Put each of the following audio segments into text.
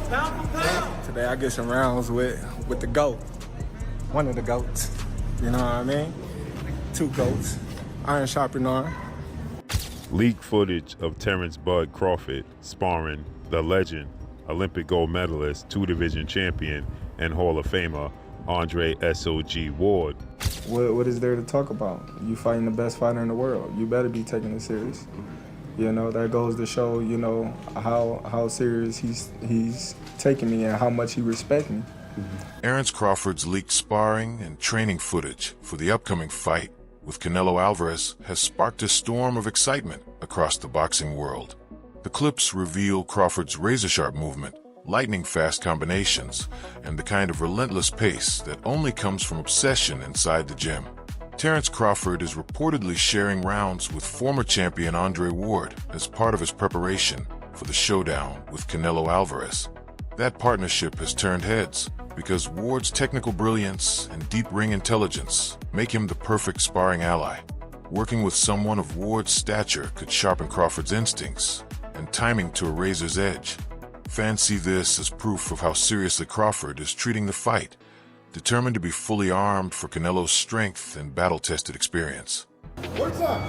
Today I get some rounds with the GOAT. One of the GOATs. You know what I mean? Two GOATs. Iron sharpen iron. Leaked footage of Terrence "Bud" Crawford sparring the legend, Olympic gold medalist, two-division champion, and Hall of Famer Andre S.O.G. Ward. What is there to talk about? You fighting the best fighter in the world. You better be taking it serious. You know, that goes to show, you know, how serious he's taking me and how much he respects me. Terence Crawford's leaked sparring and training footage for the upcoming fight with Canelo Alvarez has sparked a storm of excitement across the boxing world. The clips reveal Crawford's razor-sharp movement, lightning-fast combinations, and the kind of relentless pace that only comes from obsession inside the gym. Terence Crawford is reportedly sharing rounds with former champion Andre Ward as part of his preparation for the showdown with Canelo Alvarez. That partnership has turned heads because Ward's technical brilliance and deep ring intelligence make him the perfect sparring ally. Working with someone of Ward's stature could sharpen Crawford's instincts and timing to a razor's edge. Fans see this as proof of how seriously Crawford is treating the fight, determined to be fully armed for Canelo's strength and battle-tested experience. What's up?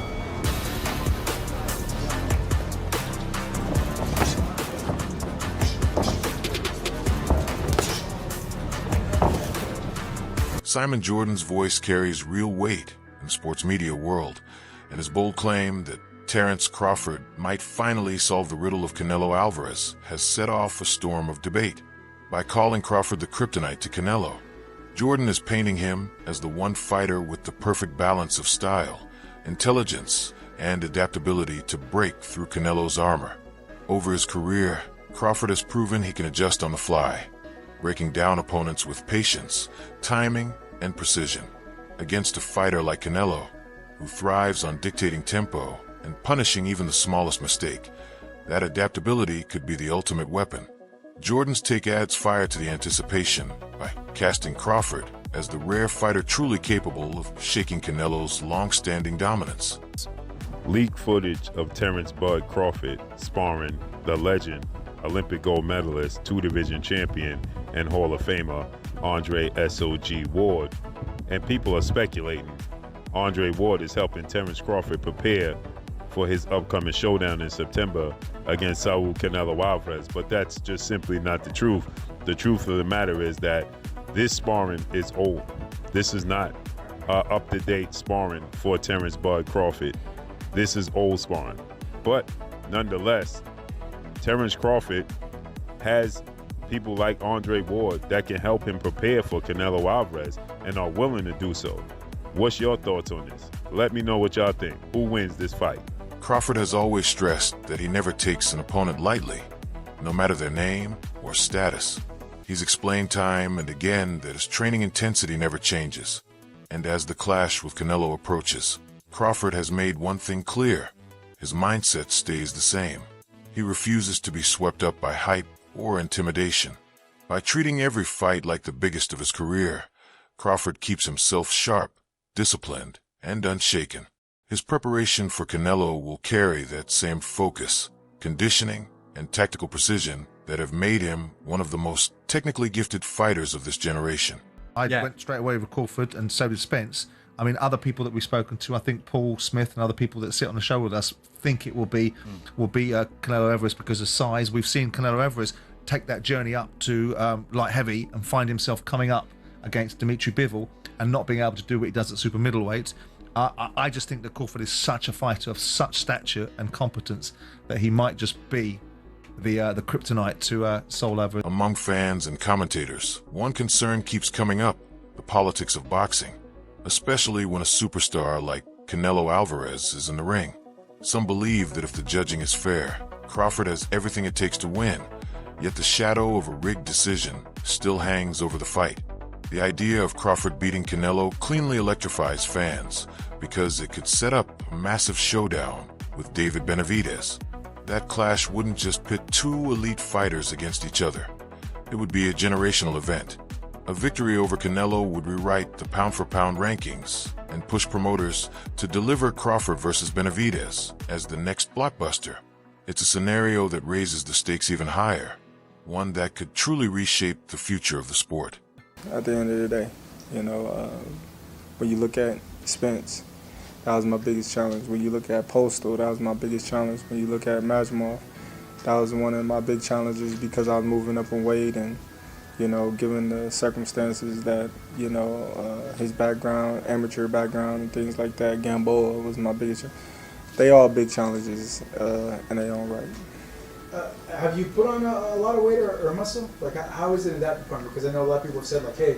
Simon Jordan's voice carries real weight in the sports media world, and his bold claim that Terence Crawford might finally solve the riddle of Canelo Alvarez has set off a storm of debate. By calling Crawford the kryptonite to Canelo, Jordan is painting him as the one fighter with the perfect balance of style, intelligence, and adaptability to break through Canelo's armor. Over his career, Crawford has proven he can adjust on the fly, breaking down opponents with patience, timing, and precision. Against a fighter like Canelo, who thrives on dictating tempo and punishing even the smallest mistake, that adaptability could be the ultimate weapon. Jordan's take adds fire to the anticipation by casting Crawford as the rare fighter truly capable of shaking Canelo's long-standing dominance. Leaked footage of Terrence "Bud" Crawford sparring the legend, Olympic gold medalist, two-division champion, and Hall of Famer Andre S.O.G. Ward. And people are speculating Andre Ward is helping Terrence Crawford prepare for his upcoming showdown in September against Saul Canelo Alvarez, but that's just simply not the truth. The truth of the matter is that this sparring is old. This is not up-to-date sparring for Terrence "Bud" Crawford. This is old sparring. But nonetheless, Terrence Crawford has people like Andre Ward that can help him prepare for Canelo Alvarez and are willing to do so. What's your thoughts on this? Let me know what y'all think. Who wins this fight? Crawford has always stressed that he never takes an opponent lightly, no matter their name or status. He's explained time and again that his training intensity never changes. And as the clash with Canelo approaches, Crawford has made one thing clear: his mindset stays the same. He refuses to be swept up by hype or intimidation. By treating every fight like the biggest of his career, Crawford keeps himself sharp, disciplined, and unshaken. His preparation for Canelo will carry that same focus, conditioning, and tactical precision that have made him one of the most technically gifted fighters of this generation. I went straight away with Crawford, and so did Spence. I mean, other people that we've spoken to, I think Paul Smith and other people that sit on the show with us think it will be Canelo Alvarez because of size. We've seen Canelo Alvarez take that journey up to light heavy and find himself coming up against Dimitri Bivol and not being able to do what he does at super middleweight. I just think that Crawford is such a fighter of such stature and competence that he might just be the kryptonite to Saul Alvarez. Among fans and commentators, one concern keeps coming up: the politics of boxing, especially when a superstar like Canelo Alvarez is in the ring. Some believe that if the judging is fair, Crawford has everything it takes to win, yet the shadow of a rigged decision still hangs over the fight. The idea of Crawford beating Canelo cleanly electrifies fans because it could set up a massive showdown with David Benavidez. That clash wouldn't just pit two elite fighters against each other. It would be a generational event. A victory over Canelo would rewrite the pound-for-pound rankings and push promoters to deliver Crawford versus Benavidez as the next blockbuster. It's a scenario that raises the stakes even higher. one that could truly reshape the future of the sport. At the end of the day, you know, when you look at Spence, that was my biggest challenge. When you look at Postal, that was my biggest challenge. When you look at Majimov, that was one of my big challenges because I was moving up in weight and, you know, given the circumstances that, you know, his background, amateur background and things like that, Gamboa was my biggest challenge. They all big challenges in their own right. Have you put on a lot of weight or muscle? Like, how is it in that department? Because I know a lot of people have said, like, hey,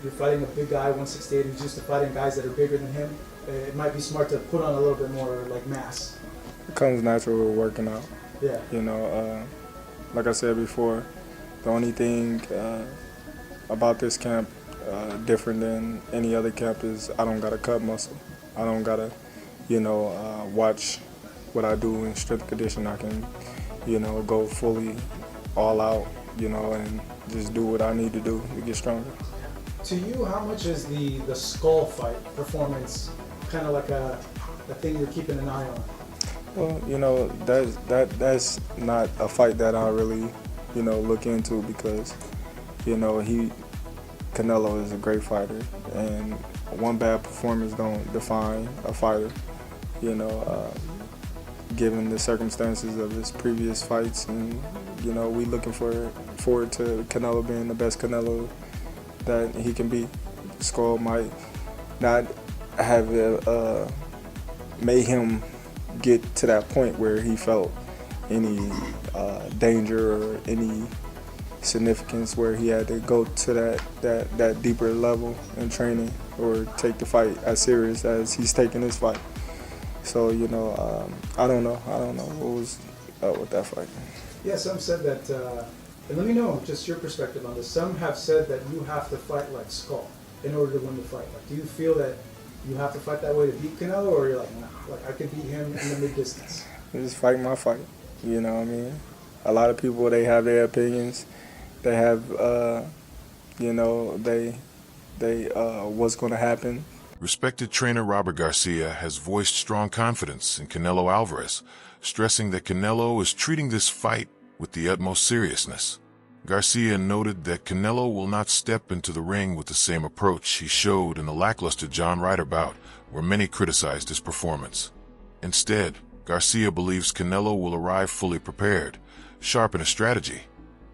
you're fighting a big guy, 168, who's used to fighting guys that are bigger than him. It might be smart to put on a little bit more, like, mass. It comes natural with working out. Yeah. You know, like I said before, the only thing about this camp different than any other camp is I don't got to cut muscle. I don't got to, you know, watch what I do in strength condition. I can, you know, go fully all out, you know, and just do what I need to do to get stronger. To you, how much is the skull fight performance kind of like a thing you're keeping an eye on? Well, you know, that's not a fight that I really, you know, look into because, you know, Canelo is a great fighter, and one bad performance don't define a fighter, you know, given the circumstances of his previous fights, and, you know, we looking forward to Canelo being the best Canelo that he can be. Skull might not have made him get to that point where he felt any danger or any significance where he had to go to that deeper level in training or take the fight as serious as he's taking this fight. So, you know, I don't know what was up with that fight. Yeah, some said that, and let me know just your perspective on this. Some have said that you have to fight like Skull in order to win the fight. Like, do you feel that you have to fight that way to beat Canelo, or you're like, nah, like I could beat him in the mid-distance? Just fight my fight, you know what I mean? A lot of people, they have their opinions. They have, you know, they what's going to happen. Respected trainer Robert Garcia has voiced strong confidence in Canelo Alvarez, stressing that Canelo is treating this fight with the utmost seriousness. Garcia noted that Canelo will not step into the ring with the same approach he showed in the lackluster John Ryder bout, where many criticized his performance. Instead, Garcia believes Canelo will arrive fully prepared, sharp in his strategy,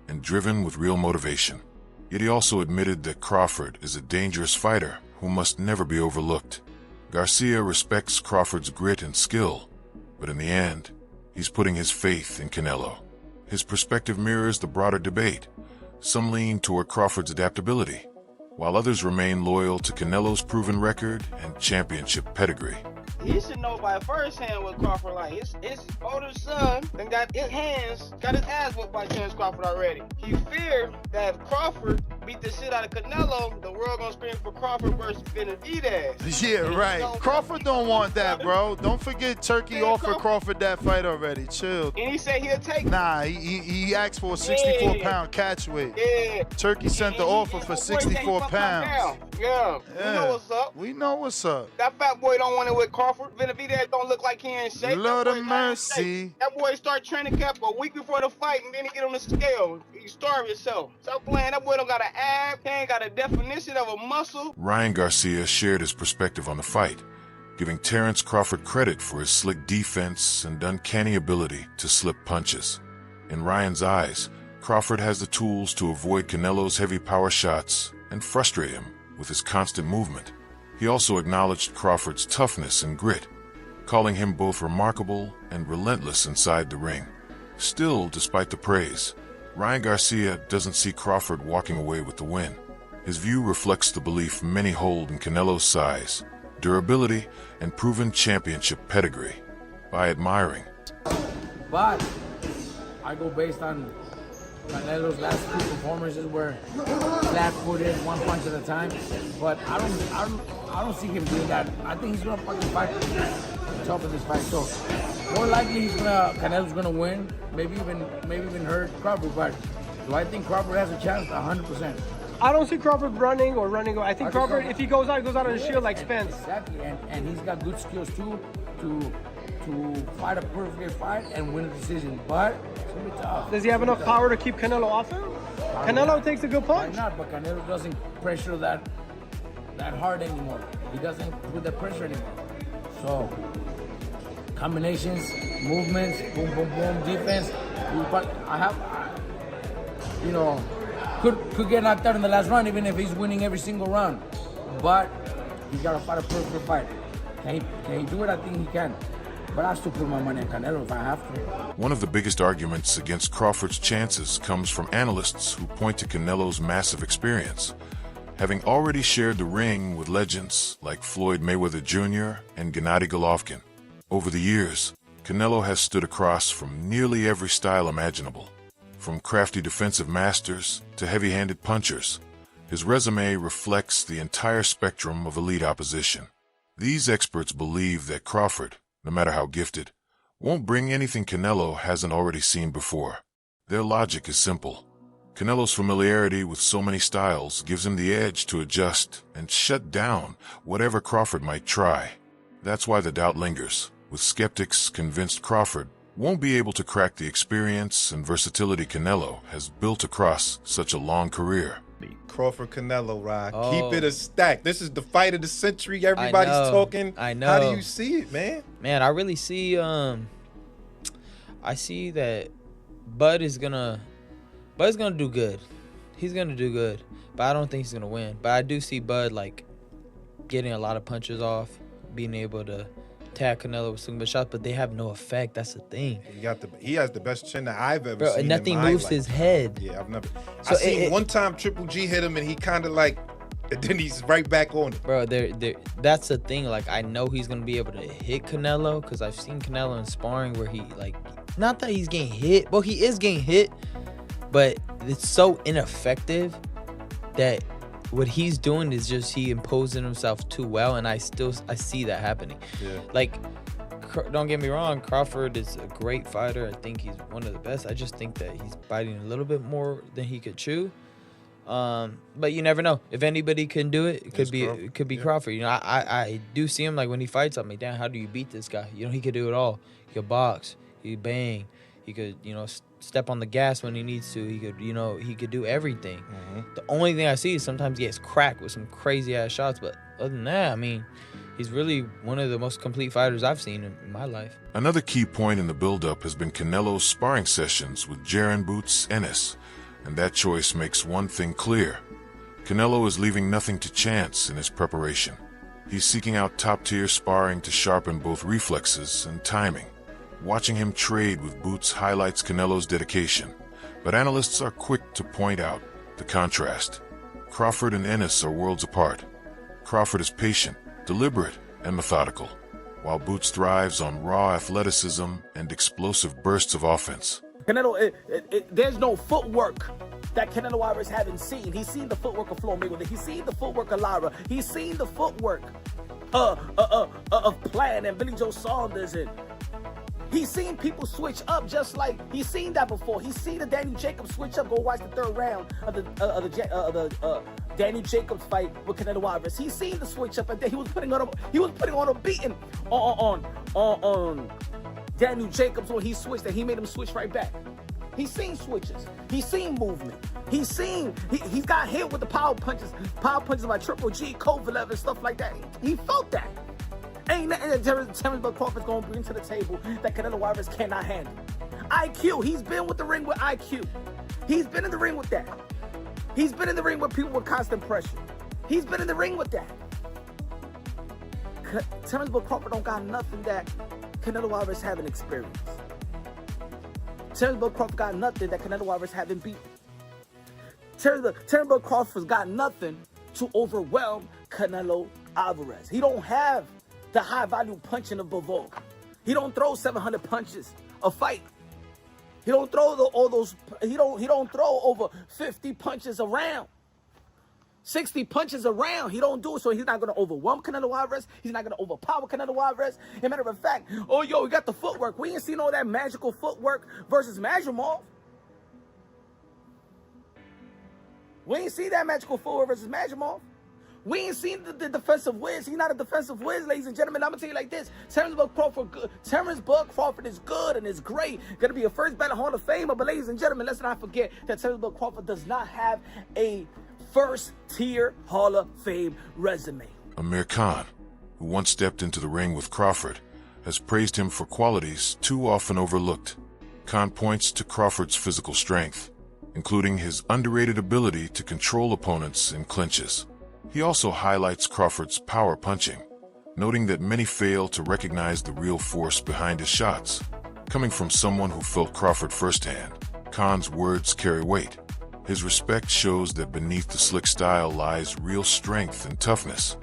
and driven with real motivation. Yet he also admitted that Crawford is a dangerous fighter who must never be overlooked. Garcia respects Crawford's grit and skill, but in the end, he's putting his faith in Canelo. His perspective mirrors the broader debate. Some lean toward Crawford's adaptability, while others remain loyal to Canelo's proven record and championship pedigree. He should know by firsthand what Crawford like. His older son then got his ass whooped by Terence Crawford already. He feared that if Crawford beat the shit out of Canelo, the world gonna scream for Crawford versus Benavidez. Yeah, right. Crawford don't want that, bro. Don't forget Turkey offered Crawford that fight already. Chill. And he said he'll take it. Nah, he asked for a 64-pound catch weight. Yeah. Turkey sent the offer for 64 pounds. Yeah. We know what's up. We know what's up. That fat boy don't want it with Crawford. Benavidez don't look like he in shape. Lord of mercy. That boy start training camp a week before the fight, and then he get on the scale. You starve yourself. Stop playing. That boy don't got an ab. He ain't got a definition of a muscle. Ryan Garcia shared his perspective on the fight, giving Terence Crawford credit for his slick defense and uncanny ability to slip punches. In Ryan's eyes, Crawford has the tools to avoid Canelo's heavy power shots and frustrate him with his constant movement. He also acknowledged Crawford's toughness and grit, calling him both remarkable and relentless inside the ring. Still, despite the praise, Ryan Garcia doesn't see Crawford walking away with the win. His view reflects the belief many hold in Canelo's size, durability, and proven championship pedigree. By admiring, but I go based on Canelo's last two performances where flat-footed, one punch at a time. But I don't see him doing that. I think he's gonna fucking fight tough in this fight. So more likely Canelo's gonna win. Maybe even hurt Crawford. But do I think Crawford has a chance? 100%. I don't see Crawford running. I think Crawford, if he goes out on a shield like Spence. Exactly, and he's got good skills too to to fight a perfect fight and win a decision, but it's gonna be tough. Does he have enough power to keep Canelo off him? Canelo takes a good Why punch. not? But Canelo doesn't pressure that hard anymore. He doesn't put the pressure anymore. So combinations, movements, boom, boom, boom, defense. Could get knocked out in the last round even if he's winning every single round. But he's got to fight a perfect fight. Can he do it? I think he can. But I still put my money on Canelo if I have to. One of the biggest arguments against Crawford's chances comes from analysts who point to Canelo's massive experience. Having already shared the ring with legends like Floyd Mayweather Jr. and Gennady Golovkin, over the years, Canelo has stood across from nearly every style imaginable. From crafty defensive masters to heavy-handed punchers, his resume reflects the entire spectrum of elite opposition. These experts believe that Crawford, no matter how gifted, won't bring anything Canelo hasn't already seen before. Their logic is simple. Canelo's familiarity with so many styles gives him the edge to adjust and shut down whatever Crawford might try. That's why the doubt lingers, with skeptics convinced Crawford won't be able to crack the experience and versatility Canelo has built across such a long career. Crawford Canelo, Rod. Oh. Keep it a stack. This is the fight of the century. Everybody's talking. I know. How do you see it, man? Man, I really see I see that Bud is gonna do good. He's gonna do good. But I don't think he's gonna win. But I do see Bud like getting a lot of punches off, being able to tag Canelo with some good shots, but they have no effect. That's the thing. He has the best chin that I've ever Bro, seen. and nothing in my moves life. his head. Yeah, I've never. So I seen one time Triple G hit him and he kind of like, and then he's right back on it. Bro, that's the thing. Like, I know he's gonna be able to hit Canelo because I've seen Canelo in sparring where he like, not that he's getting hit. Well, he is getting hit, but it's so ineffective that what he's doing is just he imposing himself too well, and I see that happening. Yeah. Like, don't get me wrong, Crawford is a great fighter. I think he's one of the best. I just think that he's biting a little bit more than he could chew. But you never know. If anybody can do it, it could be Crawford. You know, I do see him like when he fights. I'm like, damn, how do you beat this guy? You know, he could do it all. He could box. He could bang. He could, step on the gas when he needs to. He could, he could do everything. Mm-hmm. The only thing I see is sometimes he gets cracked with some crazy ass shots. But other than that, I mean, he's really one of the most complete fighters I've seen in my life. Another key point in the build-up has been Canelo's sparring sessions with Jaron Boots Ennis, and that choice makes one thing clear. Canelo is leaving nothing to chance in his preparation. He's seeking out top-tier sparring to sharpen both reflexes and timing. Watching him trade with Boots highlights Canelo's dedication, but analysts are quick to point out the contrast. Crawford and Ennis are worlds apart. Crawford is patient, deliberate, and methodical, while Boots thrives on raw athleticism and explosive bursts of offense. Canelo, there's no footwork that Canelo Alvarez haven't seen. He's seen the footwork of Floyd Mayweather. He's seen the footwork of Lara. He's seen the footwork of Plant and Billy Joe Saunders, and he's seen people switch up just like he's seen that before. He's seen the Daniel Jacobs switch up. Go watch the third round of the Daniel Jacobs fight with Canelo Alvarez. He's seen the switch up, and he was putting on a beating on Daniel Jacobs when he switched, and he made him switch right back. He's seen switches. He's seen movement. He's got hit with the power punches by Triple G, Kovalev, and stuff like that. He felt that. Ain't nothing that Terrence Crawford's going to bring to the table that Canelo Alvarez cannot handle. IQ. He's been with the ring with IQ. He's been in the ring with that. He's been in the ring with people with constant pressure. He's been in the ring with that. Terrence Crawford don't got nothing that Canelo Alvarez haven't experienced. Terrence Crawford got nothing that Canelo Alvarez haven't beaten. Terrence Crawford's got nothing to overwhelm Canelo Alvarez. He don't have the high value punching of Bivol. He don't throw 700 punches a fight. He don't throw he don't throw over 50 punches around. 60 punches around. He don't do it, so he's not going to overwhelm Canelo Alvarez. He's not going to overpower Canelo Alvarez. As a matter of fact, we got the footwork. We ain't seen all that magical footwork versus Majumov. We ain't see that magical footwork versus Majumov. We ain't seen the defensive whiz. He's not a defensive whiz, ladies and gentlemen. I'm gonna tell you like this: Terrence Bud Crawford is good and is great. Gonna be a first ballot Hall of Famer. But ladies and gentlemen, let's not forget that Terrence Bud Crawford does not have a first-tier Hall of Fame resume. Amir Khan, who once stepped into the ring with Crawford, has praised him for qualities too often overlooked. Khan points to Crawford's physical strength, including his underrated ability to control opponents in clinches. He also highlights Crawford's power punching, noting that many fail to recognize the real force behind his shots. Coming from someone who felt Crawford firsthand, Khan's words carry weight. His respect shows that beneath the slick style lies real strength and toughness,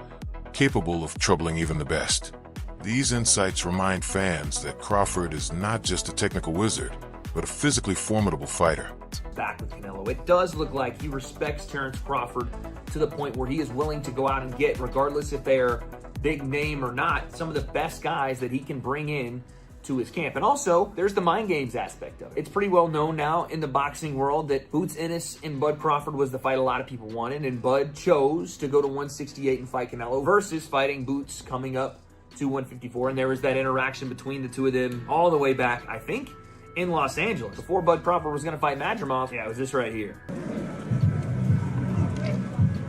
capable of troubling even the best. These insights remind fans that Crawford is not just a technical wizard, but a physically formidable fighter. Back with Canelo, it does look like he respects Terence Crawford to the point where he is willing to go out and get, regardless if they're big name or not, some of the best guys that he can bring in to his camp. And also, there's the mind games aspect of it. It's pretty well known now in the boxing world that Boots Ennis and Bud Crawford was the fight a lot of people wanted, and Bud chose to go to 168 and fight Canelo versus fighting Boots coming up to 154. And there was that interaction between the two of them all the way back, I think, in Los Angeles. Before Bud Crawford was going to fight Madrimov, yeah, it was this right here.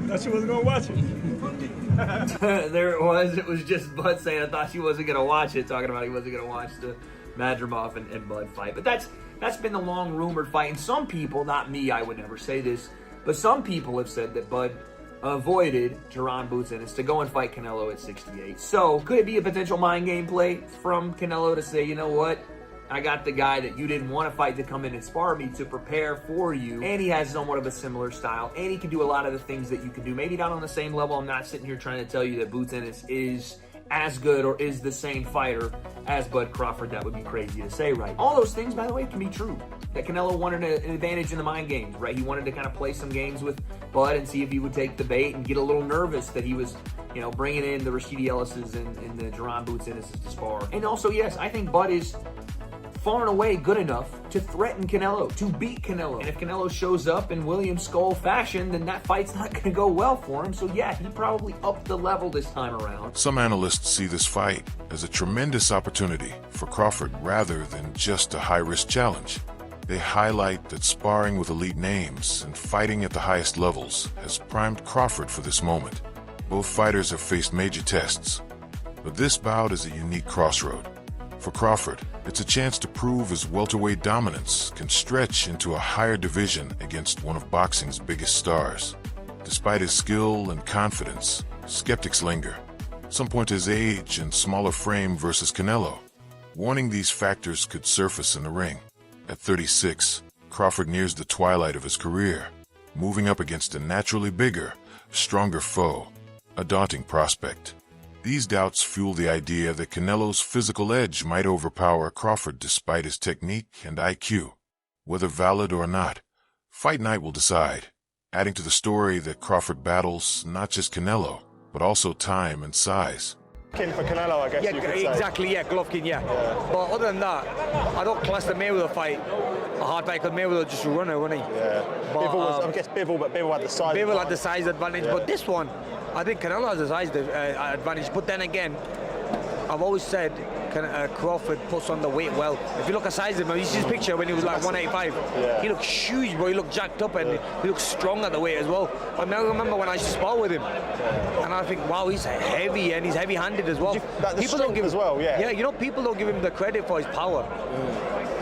Thought she wasn't going to watch it. There it was. It was just Bud saying I thought she wasn't going to watch it, talking about he wasn't going to watch the Madrimov and Bud fight. But that's been the long rumored fight. And some people, not me, I would never say this, but some people have said that Bud avoided Jaron Boots Ennis to go and fight Canelo at 68. So could it be a potential mind game play from Canelo to say, you know what? I got the guy that you didn't want to fight to come in and spar me to prepare for you. And he has somewhat of a similar style. And he can do a lot of the things that you can do. Maybe not on the same level. I'm not sitting here trying to tell you that Boots Ennis is as good or is the same fighter as Bud Crawford. That would be crazy to say, right? All those things, by the way, can be true. That Canelo wanted an advantage in the mind games, right? He wanted to kind of play some games with Bud and see if he would take the bait and get a little nervous that he was, you know, bringing in the Rashidi Ellis's and the Jaron Boots Ennis to spar. And also, yes, I think Bud is far and away good enough to threaten Canelo, to beat Canelo. And if Canelo shows up in William Skull fashion, then that fight's not going to go well for him. So yeah, he probably upped the level this time around. Some analysts see this fight as a tremendous opportunity for Crawford rather than just a high-risk challenge. They highlight that sparring with elite names and fighting at the highest levels has primed Crawford for this moment. Both fighters have faced major tests, but this bout is a unique crossroad. For Crawford, it's a chance to prove his welterweight dominance can stretch into a higher division against one of boxing's biggest stars. Despite his skill and confidence, skeptics linger. Some point to his age and smaller frame versus Canelo, warning these factors could surface in the ring. At 36, Crawford nears the twilight of his career, moving up against a naturally bigger, stronger foe, a daunting prospect. These doubts fuel the idea that Canelo's physical edge might overpower Crawford despite his technique and IQ. Whether valid or not, Fight Night will decide, adding to the story that Crawford battles not just Canelo, but also time and size. For Canelo, I guess you could say. Exactly, yeah, Golovkin, yeah. But other than that, I don't class the Mayweather fight a hard fight because Mayweather just a runner, wasn't he? Yeah. But, I guess Bivol had the size. Bivol had the size advantage, but this one, I think Canelo has the size advantage. But then again, I've always said Crawford puts on the weight well. If you look at size of him, you see his picture when he was like 185. He looked huge, bro. He looked jacked up and he looked strong at the weight as well. I remember when I used to spar with him, and I think, wow, he's heavy and he's heavy-handed as well. People don't give as well, yeah. You know, people don't give him the credit for his power.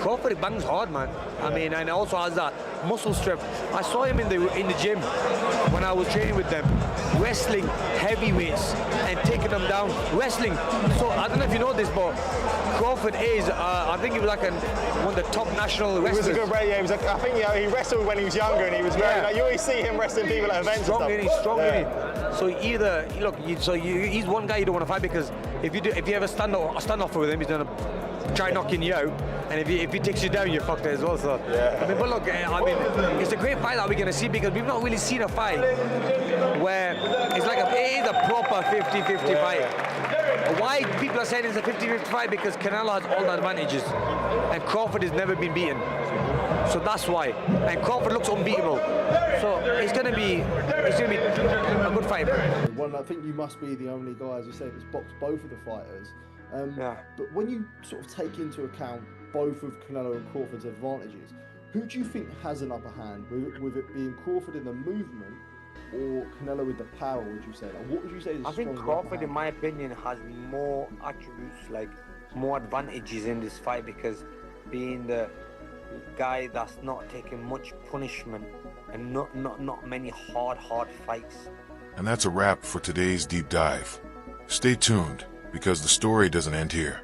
Crawford bangs hard, man. I mean, and also has that muscle strength. I saw him in the gym when I was training with them, wrestling heavyweights and taking them down. Wrestling. So I don't know if you know this, but Crawford is, I think he was like one of the top national wrestlers. He was a good wrestler. I think he wrestled when he was younger, and he was very. Like, you always see him wrestling people at events. Strong, and stuff. He's strong, in it. So either he's one guy you don't want to fight because if you ever stand off with him, he's gonna try knocking you out, and if he takes you down, you're fucked as well. So I mean, but look, it's a great fight that we're gonna see because we've not really seen a fight where it's like it is a proper 50-50 fight. Why people are saying it's a 50-50 fight? Because Canelo has all the advantages, and Crawford has never been beaten. So that's why. And Crawford looks unbeatable. So it's gonna be a good fight. fight, bro. Well, I think you must be the only guy, as you said, that's boxed both of the fighters. Yeah. But when you sort of take into account both of Canelo and Crawford's advantages, who do you think has an upper hand, with it being Crawford in the movement or Canelo with the power, would you say? Like, what would you say is the I think stronger Crawford, upper in hand? my opinion, has more attributes, like more advantages in this fight because being the guy that's not taking much punishment and not many hard fights. And that's a wrap for today's deep dive. Stay tuned, because the story doesn't end here.